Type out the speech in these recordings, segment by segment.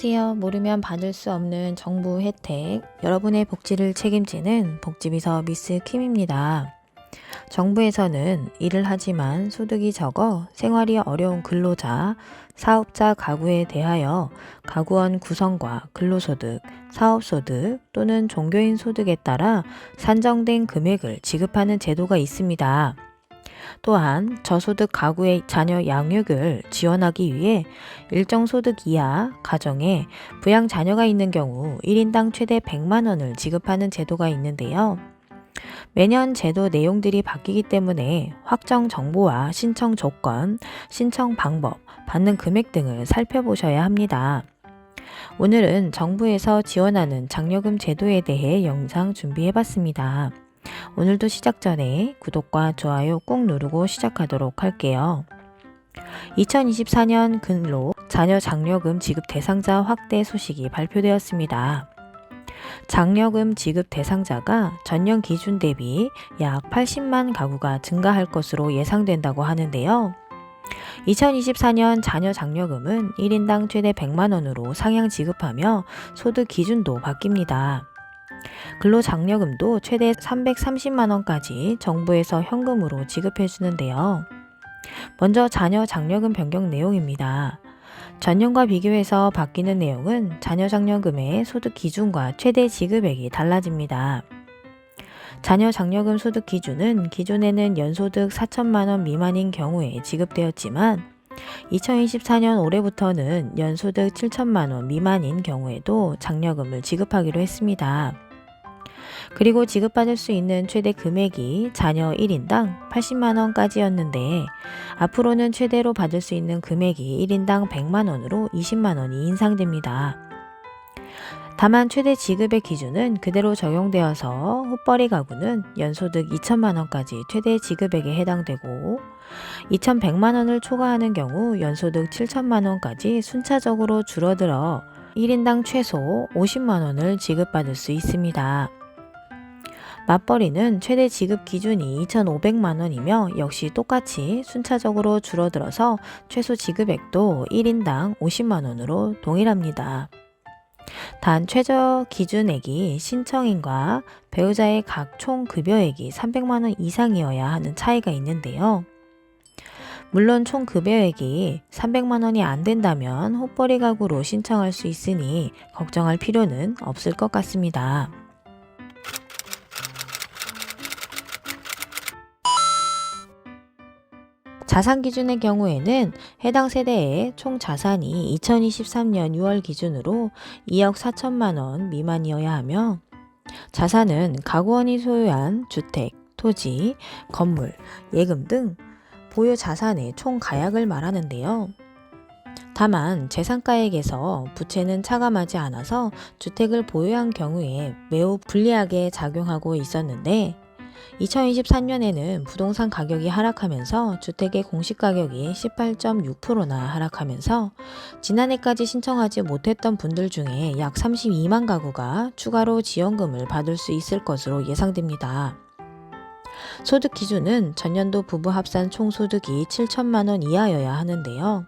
안녕하세요. 모르면 받을 수 없는 정부 혜택, 여러분의 복지를 책임지는 복지비서 미스 킴입니다. 정부에서는 일을 하지만 소득이 적어 생활이 어려운 근로자, 사업자 가구에 대하여 가구원 구성과 근로소득, 사업소득 또는 종교인 소득에 따라 산정된 금액을 지급하는 제도가 있습니다. 또한 저소득 가구의 자녀 양육을 지원하기 위해 일정 소득 이하 가정에 부양 자녀가 있는 경우 1인당 최대 100만 원을 지급하는 제도가 있는데요. 매년 제도 내용들이 바뀌기 때문에 확정 정보와 신청 조건, 신청 방법, 받는 금액 등을 살펴보셔야 합니다. 오늘은 정부에서 지원하는 장려금 제도에 대해 영상 준비해봤습니다. 오늘도 시작 전에 구독과 좋아요 꼭 누르고 시작하도록 할게요. 2024년 근로 자녀 장려금 지급 대상자 확대 소식이 발표되었습니다. 장려금 지급 대상자가 전년 기준 대비 약 80만 가구가 증가할 것으로 예상된다고 하는데요. 2024년 자녀 장려금은 1인당 최대 100만 원으로 상향 지급하며 소득 기준도 바뀝니다. 근로장려금도 최대 330만 원까지 정부에서 현금으로 지급해 주는데요. 먼저 자녀 장려금 변경 내용입니다. 전년과 비교해서 바뀌는 내용은 자녀 장려금의 소득 기준과 최대 지급액이 달라집니다. 자녀 장려금 소득 기준은 기존에는 연소득 4천만 원 미만인 경우에 지급되었지만 2024년 올해부터는 연소득 7천만 원 미만인 경우에도 장려금을 지급하기로 했습니다. 그리고 지급받을 수 있는 최대 금액이 자녀 1인당 80만 원까지였는데 앞으로는 최대로 받을 수 있는 금액이 1인당 100만 원으로 20만 원이 인상됩니다. 다만 최대 지급의 기준은 그대로 적용되어서 헛벌이 가구는 연소득 2천만 원까지 최대 지급액에 해당되고 2,100만 원을 초과하는 경우 연소득 7천만 원까지 순차적으로 줄어들어 1인당 최소 50만 원을 지급받을 수 있습니다. 맞벌이는 최대 지급 기준이 2,500만 원이며 역시 똑같이 순차적으로 줄어들어서 최소 지급액도 1인당 50만 원으로 동일합니다. 단 최저 기준액이 신청인과 배우자의 각 총 급여액이 300만 원 이상이어야 하는 차이가 있는데요. 물론 총 급여액이 300만 원이 안 된다면 헛벌이 가구로 신청할 수 있으니 걱정할 필요는 없을 것 같습니다. 자산 기준의 경우에는 해당 세대의 총 자산이 2023년 6월 기준으로 2억 4천만 원 미만이어야 하며 자산은 가구원이 소유한 주택, 토지, 건물, 예금 등 보유 자산의 총 가액을 말하는데요. 다만 재산가액에서 부채는 차감하지 않아서 주택을 보유한 경우에 매우 불리하게 작용하고 있었는데 2023년에는 부동산 가격이 하락하면서 주택의 공시가격이 18.6%나 하락하면서 지난해까지 신청하지 못했던 분들 중에 약 32만 가구가 추가로 지원금을 받을 수 있을 것으로 예상됩니다. 소득 기준은 전년도 부부 합산 총소득이 7천만 원 이하여야 하는데요.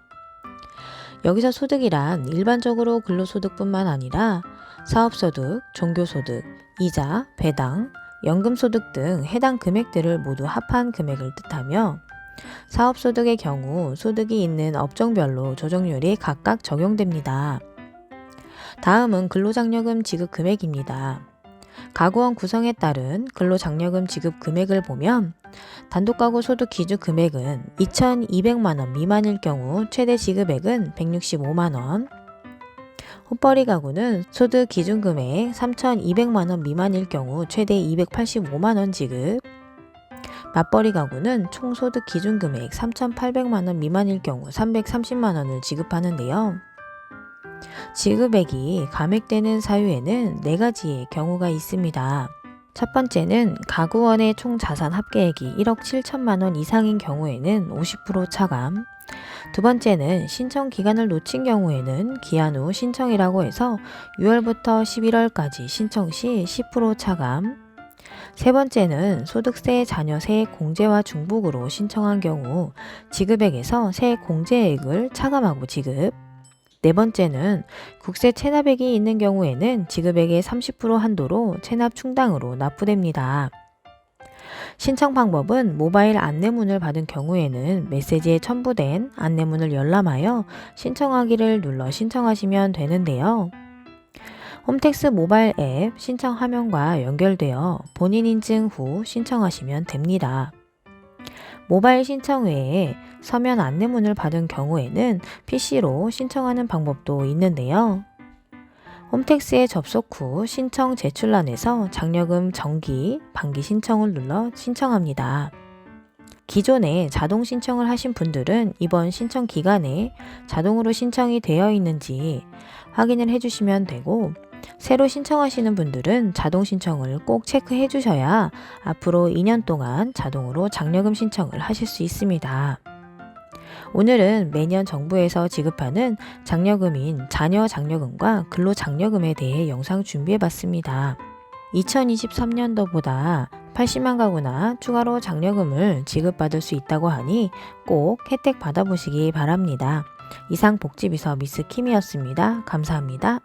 여기서 소득이란 일반적으로 근로소득뿐만 아니라 사업소득, 종교소득, 이자, 배당, 연금소득 등 해당 금액들을 모두 합한 금액을 뜻하며 사업소득의 경우 소득이 있는 업종별로 조정률이 각각 적용됩니다. 다음은 근로장려금 지급 금액입니다. 가구원 구성에 따른 근로장려금 지급 금액을 보면 단독가구 소득 기준 금액은 2,200만 원 미만일 경우 최대 지급액은 165만 원, 헛벌이 가구는 소득 기준 금액 3,200만 원 미만일 경우 최대 285만 원 지급, 맞벌이 가구는 총 소득 기준 금액 3,800만 원 미만일 경우 330만 원을 지급하는데요. 지급액이 감액되는 사유에는 4가지의 경우가 있습니다. 첫 번째는 가구원의 총 자산 합계액이 1억 7천만 원 이상인 경우에는 50% 차감, 두 번째는 신청 기간을 놓친 경우에는 기한 후 신청이라고 해서 6월부터 11월까지 신청 시 10% 차감, 세 번째는 소득세, 자녀세 공제와 중복으로 신청한 경우 지급액에서 세 공제액을 차감하고 지급, 네 번째는 국세 체납액이 있는 경우에는 지급액의 30% 한도로 체납 충당으로 납부됩니다. 신청 방법은 모바일 안내문을 받은 경우에는 메시지에 첨부된 안내문을 열람하여 신청하기를 눌러 신청하시면 되는데요. 홈택스 모바일 앱 신청 화면과 연결되어 본인 인증 후 신청하시면 됩니다. 모바일 신청 외에 서면 안내문을 받은 경우에는 PC로 신청하는 방법도 있는데요. 홈택스에 접속 후 신청 제출란에서 장려금 정기, 반기 신청을 눌러 신청합니다. 기존에 자동 신청을 하신 분들은 이번 신청 기간에 자동으로 신청이 되어 있는지 확인을 해주시면 되고, 새로 신청하시는 분들은 자동 신청을 꼭 체크해 주셔야 앞으로 2년 동안 자동으로 장려금 신청을 하실 수 있습니다. 오늘은 매년 정부에서 지급하는 장려금인 자녀 장려금과 근로 장려금에 대해 영상 준비해 봤습니다. 2023년도보다 80만 가구나 추가로 장려금을 지급받을 수 있다고 하니 꼭 혜택 받아보시기 바랍니다. 이상 복지비서 미스 킴이었습니다. 감사합니다.